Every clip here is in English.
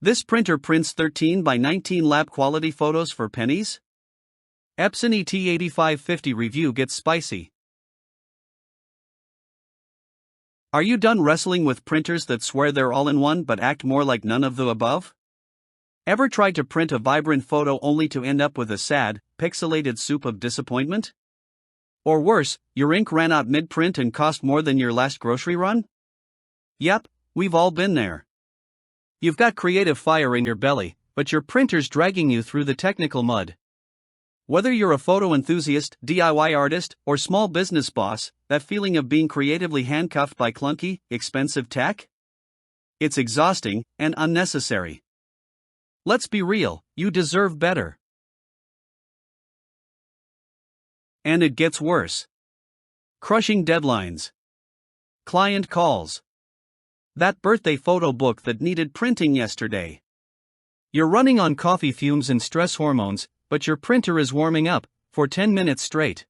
This printer prints 13 by 19 lab quality photos for pennies? Epson ET-8550 review gets spicy. Are you done wrestling with printers that swear they're all-in-one but act more like none of the above? Ever tried to print a vibrant photo only to end up with a sad, pixelated soup of disappointment? Or worse, your ink ran out mid-print and cost more than your last grocery run? Yep, we've all been there. You've got creative fire in your belly, but your printer's dragging you through the technical mud. Whether you're a photo enthusiast, DIY artist, or small business boss, that feeling of being creatively handcuffed by clunky, expensive tech? It's exhausting and unnecessary. Let's be real, you deserve better. And it gets worse. Crushing deadlines. Client calls. That birthday photo book that needed printing yesterday. You're running on coffee fumes and stress hormones, but your printer is warming up for 10 minutes straight.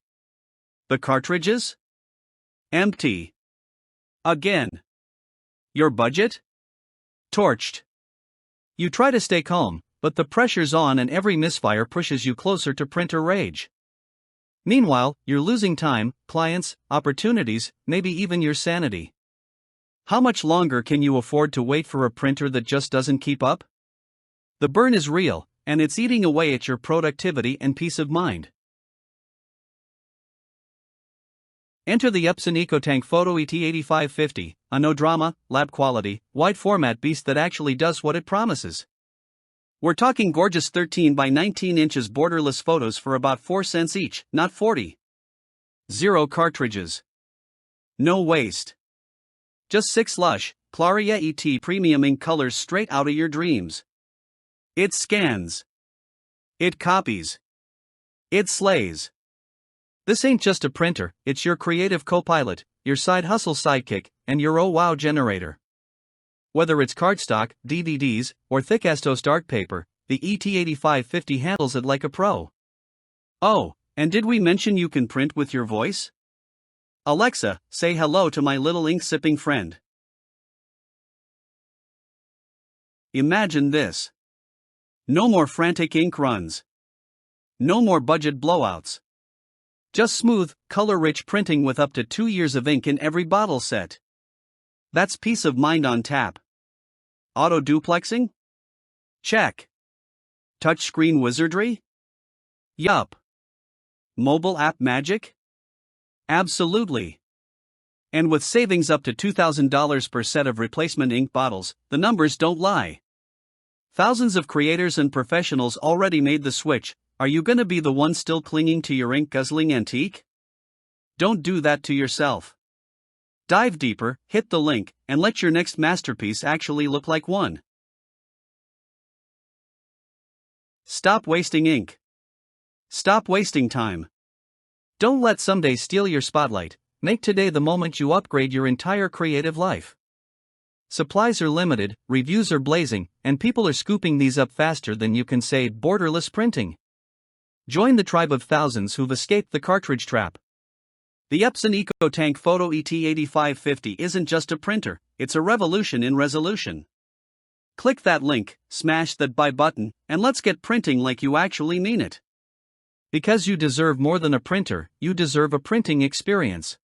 The cartridges? Empty. Again. Your budget? Torched. You try to stay calm, but the pressure's on and every misfire pushes you closer to printer rage. Meanwhile, you're losing time, clients, opportunities, maybe even your sanity. How much longer can you afford to wait for a printer that just doesn't keep up? The burn is real, and it's eating away at your productivity and peace of mind. Enter the Epson EcoTank Photo ET-8550, a no-drama, lab-quality, wide-format beast that actually does what it promises. We're talking gorgeous 13 by 19 inches borderless photos for about 4 cents each, not 40. Zero cartridges. No waste. Just 6 lush, Claria ET premium ink colors straight out of your dreams. It scans. It copies. It slays. This ain't just a printer, it's your creative co-pilot, your side hustle sidekick, and your oh wow generator. Whether it's cardstock, DVDs, or thick-ass toast art paper, the ET-8550 handles it like a pro. Oh, and did we mention you can print with your voice? Alexa, say hello to my little ink-sipping friend. Imagine this. No more frantic ink runs. No more budget blowouts. Just smooth, color-rich printing with up to 2 years of ink in every bottle set. That's peace of mind on tap. Auto-duplexing? Check. Touchscreen wizardry? Yup. Mobile app magic? Absolutely. And with savings up to $2,000 per set of replacement ink bottles, the numbers don't lie. Thousands of creators and professionals already made the switch. Are you gonna be the one still clinging to your ink-guzzling antique? Don't do that to yourself. Dive deeper, hit the link, and let your next masterpiece actually look like one. Stop wasting ink. Stop wasting time. Don't let someday steal your spotlight. Make today the moment you upgrade your entire creative life. Supplies are limited, reviews are blazing, and people are scooping these up faster than you can say borderless printing. Join the tribe of thousands who've escaped the cartridge trap. The Epson EcoTank Photo ET-8550 isn't just a printer, it's a revolution in resolution. Click that link, smash that buy button, and let's get printing like you actually mean it. Because you deserve more than a printer, you deserve a printing experience.